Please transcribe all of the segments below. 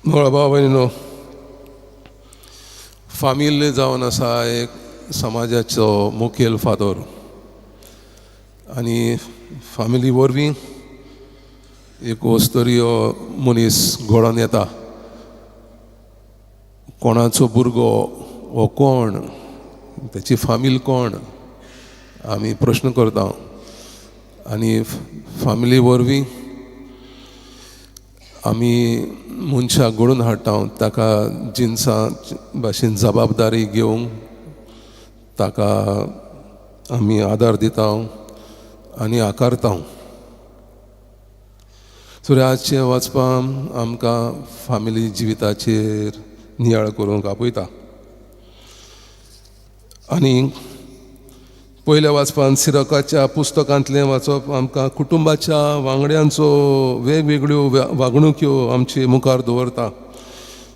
भावा भयणीनो, फामील जावन आसा एक समाजाचो मुखेल फादर आनी फामिली वरवीं एक वस्तरी मनीस घडोवन येता. कोणाचो भुरगो हो कोण, तेची फामील कोण, आमी प्रश्न करता. आनी फामिली वरवीं आमी मनशाक घडोवन हाडटा, ताका जिन्सा भाशेन जबाबदारी घेवंक ताका आमी आदार दिता आनी आकारता. सो आजचे वाचपान आमकां फामिली जिविताचेर नियाळ करूंक आपयता. आनी पयल्या वाचपान सिरकाच्या पुस्तकांतलें वाचप आमकां कुटुंबाच्या वांगड्यांचो वेगवेगळ्यो वागणुक्यो आमचे मुखार दवरता.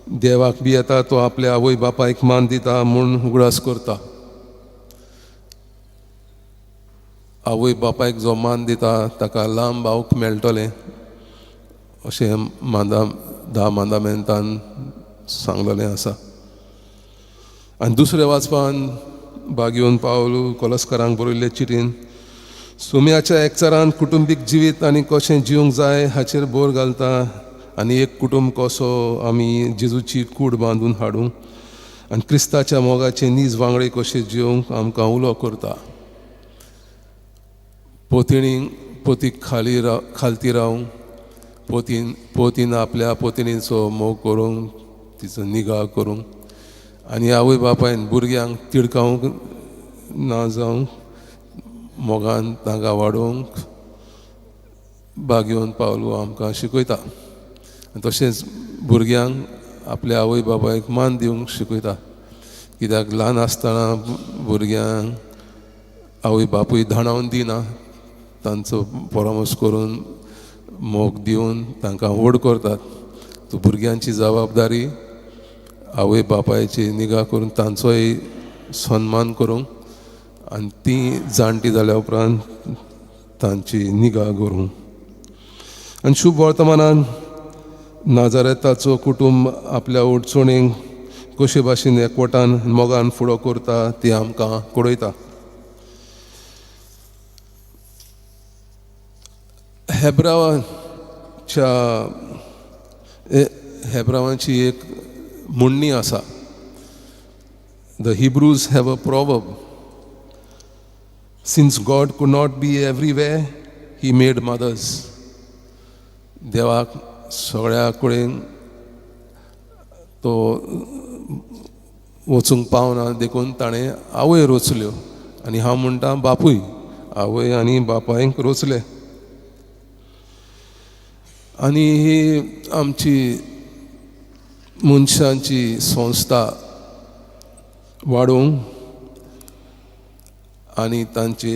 देवाक बी येता तो आपल्या आवय बापायक मान दिता म्हूण उगडास करता. आवय बापायक जो मान दिता ताका लांब भावक मेळटलें अशें 10 मांदामेंतान सांगलेलें आसा. आनी दुसरें वाचपान बागयोन पावलू कोलस्करांक बरयल्ले चिटीन सुम्याच्या एकचारान कुटुंबीक जिवीत आनी कशें जिवंक जाय हाचेर भर घालता. आनी एक कुटुंब कसो आमी जेजूची कूड बांदून हाडूंक आनी क्रिस्ताच्या मोगाचे नीज वांगडे कशें जिवंक आमकां उलो करता. पोतीक खालती रावंक, पोतीन आपल्या पोतिनीचो मोग करूंक, तिचो निगा करूंक आनी आवय बापायन भुरग्यांक तिडकावंक ना जावंक मोगान तांकां वाडोवंक बागयोन पावलू आमकां शिकयता. तशेंच भुरग्यांक आपल्या आवय बापायक मान दिवंक शिकयता. कित्याक ल्हान आसतना भुरग्यांक आवय बापूय धांडावन दिना, तांचो परामर्श करून मोग दिवन तांकां व्हड करतात. तो भुरग्यांची जबाबदारी आवय बापायची निगा करून तांचोय सन्मान करूंक आनी ती जाणटी जाल्या उपरांत तांची निगा करूंक. आनी शुभ वर्तमानान नाजारेताचो कुटुंब आपल्या अडचणींक कशे भाशेन एकवटान मोगान फुडो करता ती आमकां कळयता. हेब्रावांची एक म्हणणी आसा. The Hebrews have a proverb, since God could not be everywhere he made mothers. देवाक सगळ्या कडेन तो वचूंक पावना देखून ताणें आवय रचल्यो आनी हांव म्हणटा बापूय, आवय आनी बापायक रचले. आनी ही आमची मनशांची संस्था वाडोवंक आनी तांचे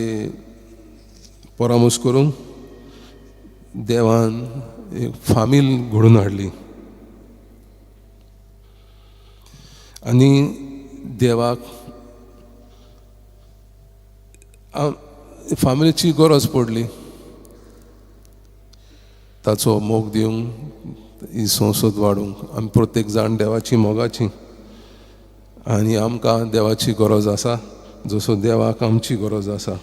परामर्श करूंक देवान एक फामील घडोवन हाडली. आनी देवाक फामिलीची गरज पडली. ताचो मोग दिवंक, ही संसद वाडोवंक. आमी प्रत्येक जाण देवाची मोगाची आनी आमकां देवाची गरज आसा जसो देवाक आमची गरज आसा.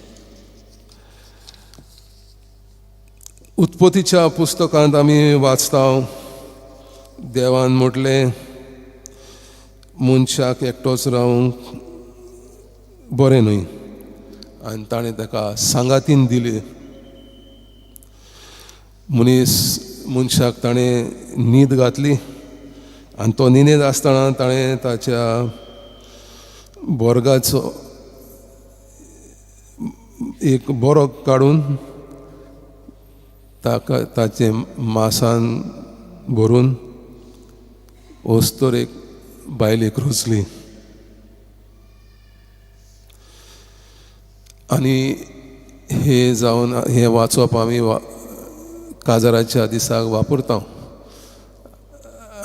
उत्पत्तीच्या पुस्तकांत आमी वाचता, देवान म्हटलें मनशाक एकटोच रावंक बरें न्हय आनी ताणें ताका सांगातीन दिली. मनशाक ताणें न्हीद घातली आनी तो न्हिदेंत आसतना ताणें ताच्या बोरगाचो एक बोरो काडून ताका ताचे मांसान भरून वस्तोर एक बायलेक रुचली. आनी हे वाचप आमी काजाराच्या दिसाक वापरता.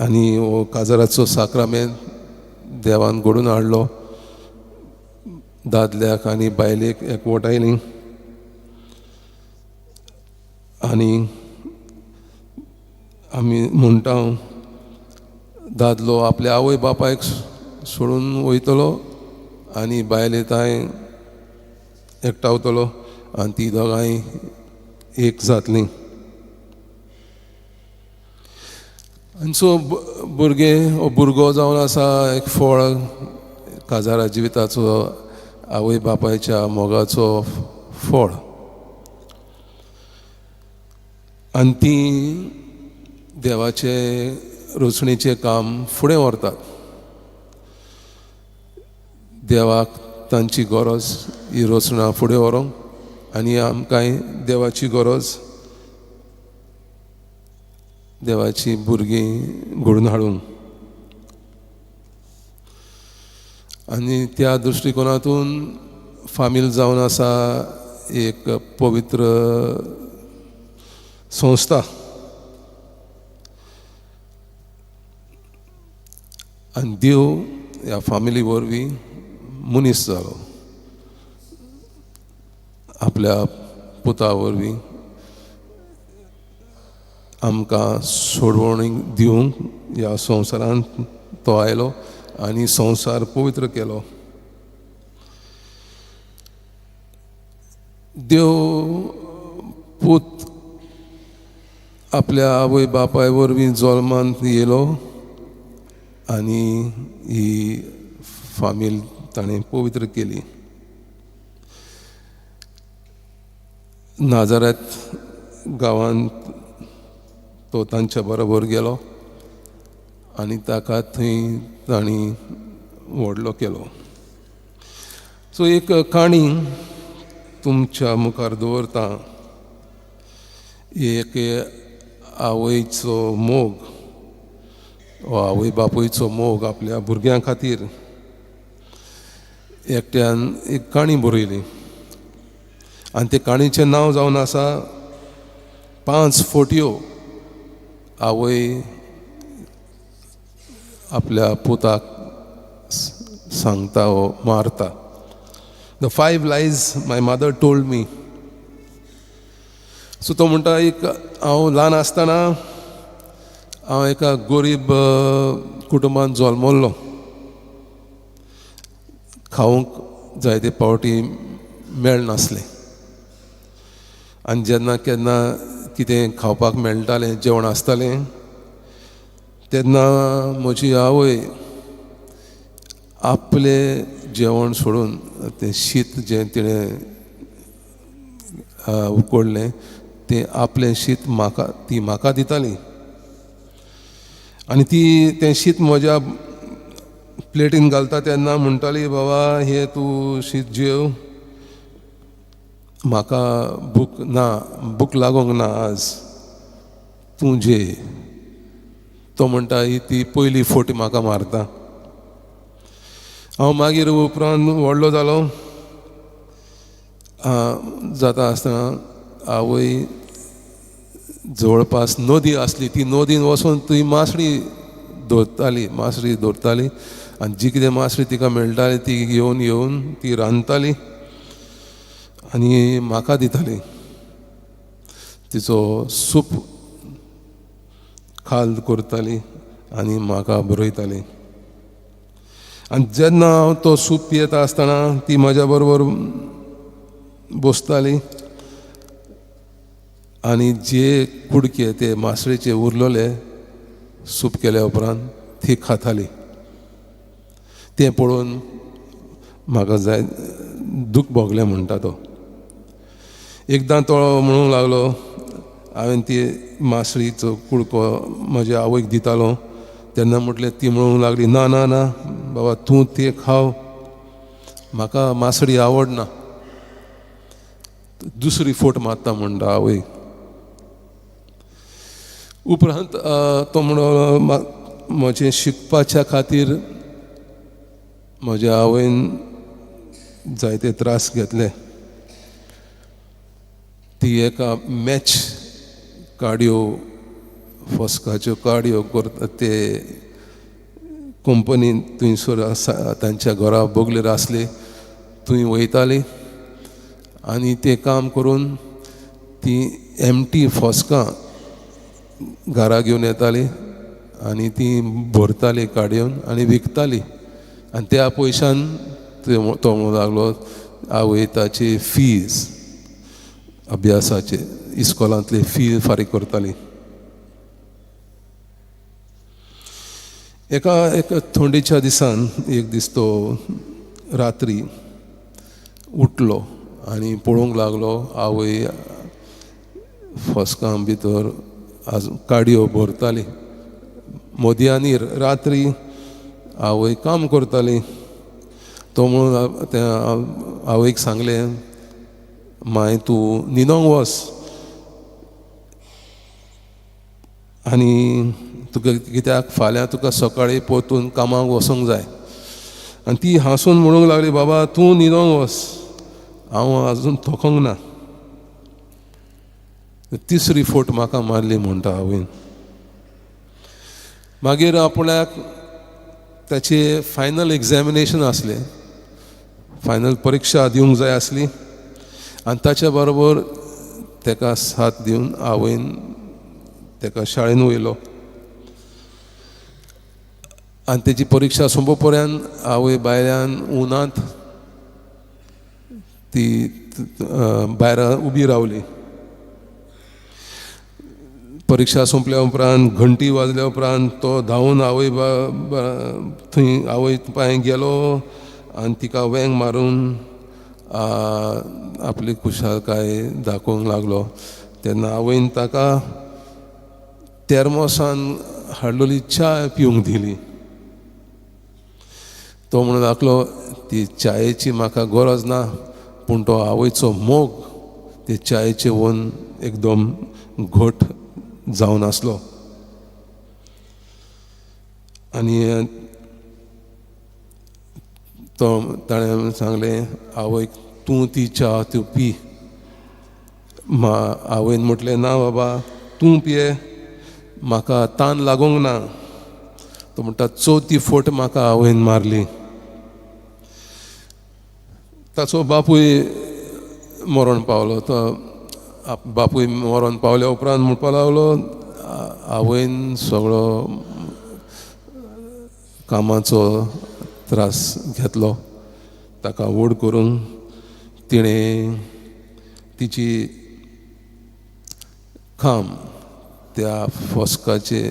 आनी हो काजाराचो साक्रामेंत देवान घडोवन हाडलो. दादल्याक आनी बायलेक एकवटायली आनी आमी म्हणटा दादलो आपल्या आवय बापायक सोडून वयतलो आनी बायले थंय एकठावतलो आनी ती दोगांय एक जातलीं. आनी सो भुरगो जावन आसा एक फळ काजारा जिविताचो आवय बापायच्या मोगाचो फळ. आनी ती देवाचे रचणेचें काम फुडें व्हरतात. देवाक तांची गरज ही रचना फुडें व्हरोंक आनी आमकांय देवाची गरज देवाची भुरगीं घडोवन हाडूंक. आनी त्या दृश्टिकोनातून फामील जावन आसा एक पवित्र संस्था. आनी देव ह्या फामिली वरवीं मनीस जालो आपल्या पुता वरवीं आमकां सोडवणी दिवंक ह्या संवसारांत तो आयलो आनी संवसार पवित्र केलो. देव पूत आपल्या आवय बापाय वरवीं जल्मांत येयलो आनी ही फामील ताणें पवित्र केली. नाजारेत गांवांत तो तांच्या बरोबर गेलो आनी ताका थंय तांणी व्हडलो केलो. सो एक काणी तुमच्या मुखार दवरता. एक आवयचो मोग वा आवय बापूयचो मोग आपल्या भुरग्यां खातीर एकट्यान एक काणी बरयली आनी ते काणयेचें नांव जावन आसा 5 फोटयो आवय आपल्या पुताक सांगता वो मारता. The 5 lies my mother told me. So तो म्हणटा एक हांव ल्हान आसतना हांव एका गरीब कुटुंबांत जल्मल्लो. खावंक जायते पावटी मेळनासलें आनी जेन्ना केन्ना कितें खावपाक मेळटालें जेवण आसतालें तेन्ना म्हजी आवय आपलें जेवण सोडून तें शीत जें तिणें उकडलें तें आपलें शीत म्हाका दिताली आनी ती तें शीत म्हज्या प्लेटीन घालता तेन्ना म्हणटाली बाबा हे तूं शीत जेव म्हाका भूक लागोंक ना आज तूं जेय. तो म्हणटा ही ती पयली फोटी म्हाका मारता. हांव मागीर उपरांत व्हडलो जालो जाता आसतना आवय जवळपास नदी आसली ती नदीन वचून ती मासळी दवरताली आनी जी कितें मासळी तिका मेळटाली ती घेवन येवन ती रांदताली आनी म्हाका दिताली. तिचो सूप खाल करताली आनी म्हाका बरयताली. आनी जेन्ना हांव तो सूप पियेता आसतना ती म्हाज्या बरोबर बसताली आनी जे कुडके ते मासळेचे उरलोले सूप केल्या उपरांत ती खाताली. तें पळोवन म्हाका जाय दूख भोगलें म्हणटा तो. एकदां तो म्हणूंक लागलो हांवें ती मासळीचो कुडको म्हज्या आवयक दितालो तेन्ना म्हटलें ती म्हणूंक लागली ना ना ना बाबा तूं तें खाव म्हाका मासळी आवडना. दुसरी फोट मारता म्हणटा आवय. उपरांत तो म्हणलो म्हजें शिकपाच्या खातीर म्हज्या आवयन जायते त्रास घेतले. ती एका मॅच कार्डिओ फॉस्काच्यो कार्डिओ करता ते कंपनीन थंयसर तांच्या घरा बोगलेर आसली थंय वयताली आनी तें काम करून ती एमटी फॉस्कां घरा घेवन येताली आनी ती भरताली काडून आनी विकताली आनी त्या पयशान तो म्हणूंक लागलो आवय ताची फीज अभ्यासाचे इस्कॉलांतली फी फारीक करताली. एक थंडेच्या दिसान एक दीस तो रात्री उठलो आनी पळोवंक लागलो आवय फॉस्कां भितर काडयो भरताली. मोदयांनी रात्री आवय काम करताली. तो म्हणून त्या आवयक सांगलें माय तूं न्हिदोंक वच आनी तुका कित्याक फाल्यां तुका सकाळीं परतून कामाक वचोंक जाय. आनी ती हांसून म्हणूंक लागली बाबा तूं न्हिदोंक वच हांव आजून थकोंक ना. तिसरी फोट म्हाका मारली म्हणटा आवयन. मागीर आपल्याक ताची फायनल एग्जामिनेशन आसलें, फायनल परीक्षा दिवंक जाय आसली आनी ताच्या बरोबर ताका साथ दिवन आवयन ताका शाळेन वयलो. आनी तेजी परीक्षा सोंपो पर्यंत आवय भायल्यान उनांत ती भायर उबी रावली. परीक्षा सोंपल्या उपरांत घंटी वाजल्या उपरांत तो धांवून आवय थंय आवय पांय गेलो आनी तिका वेंग मारून आपली खुशालकाय दाखोवंक लागलो. तेन्ना आवयन ताका थर्मोसान हाडलेली च्या पिवंक दिली. तो म्हणून लागलो ती च्यायेची म्हाका गरज ना पूण तो आवयचो मोग ते च्यायेचे वन एकदम घोट जावन आसलो. आनी ताणें सांगलें आवयक तूं ती च्या तूं पी. आवयन म्हटलें ना बाबा तूं पिये म्हाका तान लागोंक ना. तो म्हणटा चवथी फोट म्हाका आवयन मारली. ताचो बापूय मरण पावलो. तो बापूय मरण पावल्या उपरांत म्हणपाक लागलो आवयन सगळो कामाचो त्रास घेतलो. ताका व्हड करून तिणें तिची काम त्या फॉस्काचे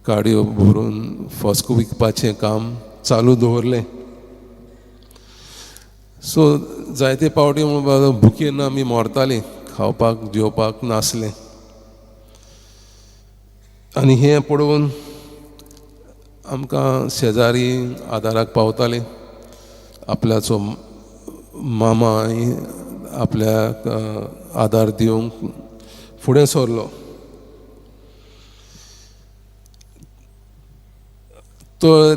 काडयो भरून फॉस्क विकपाचें काम चालू दवरलें. सो जायते पावटी भुकेन आमी मरतालीं, खावपाक जेवपाक नासलें. आनी हें पळोवन आमकां शेजारी आदाराक पावताले. आपल्याचो मामाय आपल्याक आदार दिवंक फुडें सरलो. तो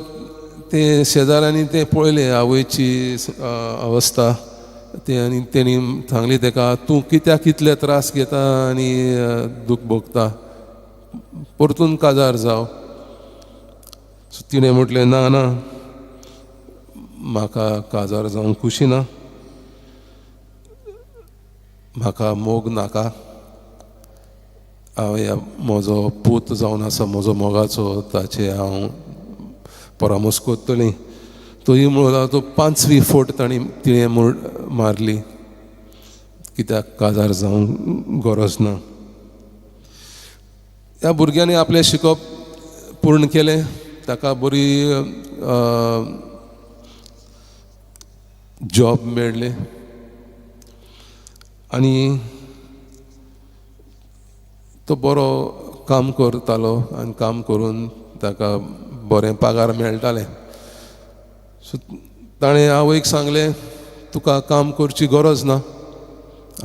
ते शेजाऱ्यांनी ते पळयलें आवयची अवस्था ते आनी तेणी सांगली ताका तूं कित्याक इतले त्रास घेता आनी दूख भोगता, परतून काजार जाव. सो तिणें म्हटलें ना ना म्हाका काजार जावंक खुशी ना, म्हाका मोग नाका. हांव म्हजो पूत जावन आसा म्हजो मोगाचो ताचे हांव परामोस कोत्तलीं. तोय म्हणून तो 5वी फोट तिणें मारली कित्याक काजार जावंक गरज ना. ह्या भुरग्यांनी आपलें शिकप पूर्ण केलें. ताका बरी जॉब मेळ्ळें आनी तो बरो काम करतालो आनी काम करून ताका बरें पगार मेळटालें. सो ताणें आवयक सांगलें तुका काम करची गरज ना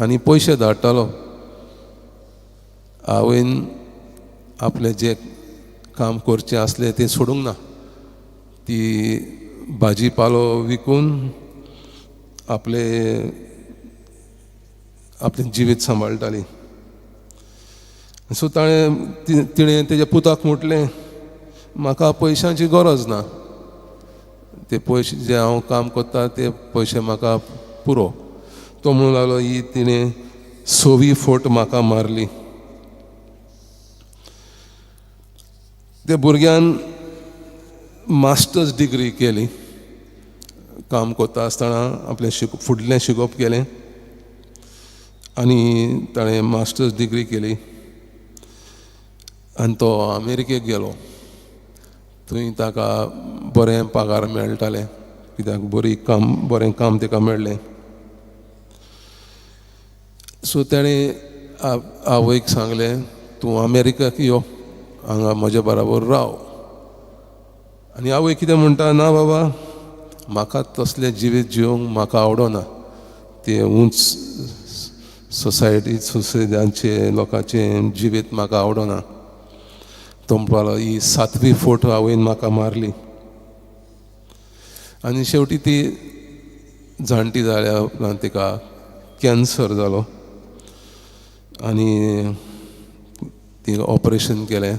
आनी पयशे धाडटालो. आवयन आपलें जें काम करचें आसलें तें सोडूंक ना. ती भाजी पालो विकून आपलें जिवीत सांबाळटाली. सो तिणें तेज्या पुताक म्हटलें म्हाका पयशांची गरज ना, ते पयशे जे हांव काम करता ते पयशे म्हाका पुरो. तो म्हणूंक लागलो ही तिणें 6वी फोट म्हाका मारली. त्या भुरग्यान मास्टर्स डिग्री केली, काम करता आसतना आपलें फुडलें शिकोवप केलें आनी ताणें मास्टर्स डिग्री केली आनी तो अमेरिकेक गेलो. थंय ताका बरें पगार मेळटालें कित्याक बरें काम ताका मेळ्ळें. सो ताणें आवयक सांगलें, तूं अमेरिकाक यो, हांगा म्हज्या बराबर राव. आनी आवय कितें म्हणटा, ना बाबा, म्हाका तसलें जिवीत जिवंक म्हाका आवडना. तें उंच सोसायटीचे लोकांचें जिवीत म्हाका आवडना. तो म्हणपालो, ही 7वी फोट आवयन म्हाका मारली. आनी शेवटी ती जाणटी जाल्या उपरांत तिका कॅन्सर जालो आनी ती ऑपरेशन केलें.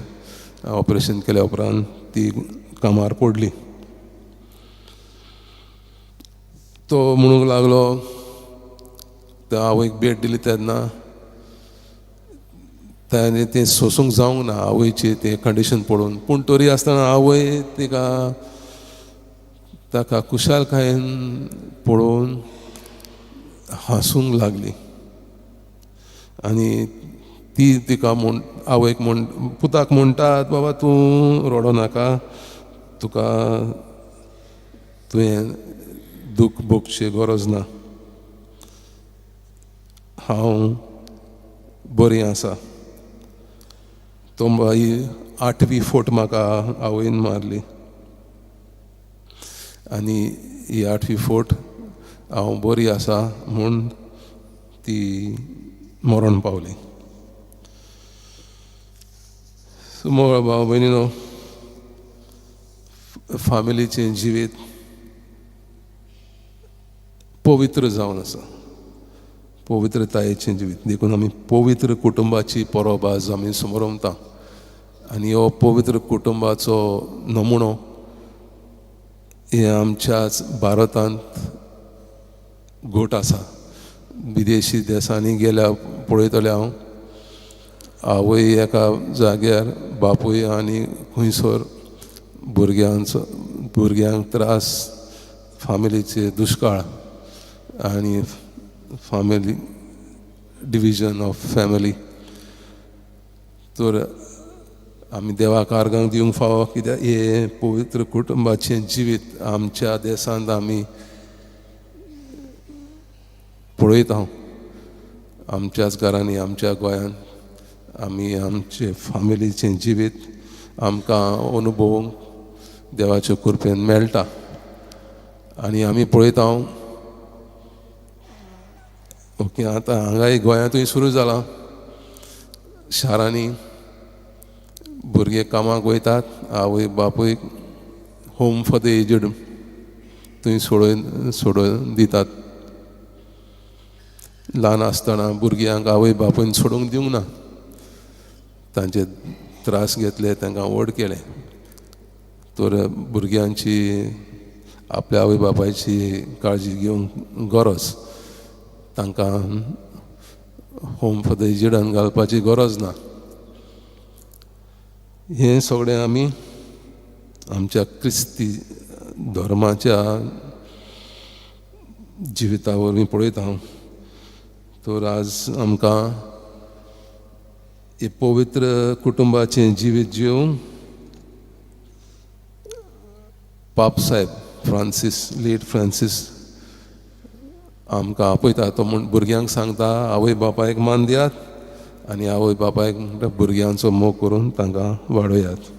ऑपरेशन केल्या उपरांत ती कामार पडली. तो म्हणूंक लागलो, त्या आवयक भेट दिली तेन्ना ताणें तें सोसूंक जावंक ना आवयची तें कंडिशन पळोवन. पूण तरी आसतना आवय ताका कुशालकायेन पळोवन हांसूंक लागली. आनी ती तिका आवयक पुताक म्हणटात, बाबा तूं रडो नाका, तुका तुवें दूख भोगची गरज ना, हांव बरी आसा. तो ही 8वी फोट म्हाका आवयन मारली आनी ही 8वी फोट हांव बरी आसा म्हूण ती मरण पावली. सो भाव भयणीनो, फामिलीचें जिवीत पवित्र जावन आसा, पवित्रतायेचें जिवीत. देखून आमी पवित्र कुटुंबाची परब आज आमी समोरवता. आनी हो पवित्र कुटुंबाचो नमुनो हे आमच्याच भारतांत घोट आसा. विदेशी देशांनी गेल्या पळयतलें हांव, आवय एका जाग्यार, बापूय आनी खंयसर भुरग्यांक त्रास, फामिलीचे दुश्काळ आनी फामिली डिविजन ऑफ फॅमिली. तर आमी देवाक आर्गांक दिवंक फावो, कित्याक हे पवित्र कुटुंबाचें जिवीत आमच्या देशांत आमी पळयता. आमच्याच घरांनी, आमच्या गोंयांत आमी आमचे फामिलीचें जिवीत आमकां अनुभवूंक देवाचे कृपेन मेळटा. आनी आमी पळयता ओके, आतां हांगाय गोंयांतूय सुरू जालां. शारांनी भुरगे कामाक वयतात, आवय बापूय होम फॉर द एजड थंय सोडून दितात. ल्हान आसतना भुरग्यांक आवय बापूयन सोडूंक दिवंक ना. तांचे त्रास घेतले, तांकां व्हड केलें. तर भुरग्यांची आपल्या आवय बापायची काळजी घेवंक गरज. तांकां होम फॉर द एजडान घालपाची गरज ना. हें सगळें आमी आमच्या क्रिस्ती धर्माच्या जिविता वरवीं पळयता. तर आज आमकां हे पवित्र कुटुंबाचें जिवीत जिवंक पाप साहेब लेट फ्रांसीस आमकां आपयता. तो म्हूण भुरग्यांक सांगता, आवय बापायक मान दियात आनी आवय बापायक भुरग्यांचो मोग करून तांकां वाडयात.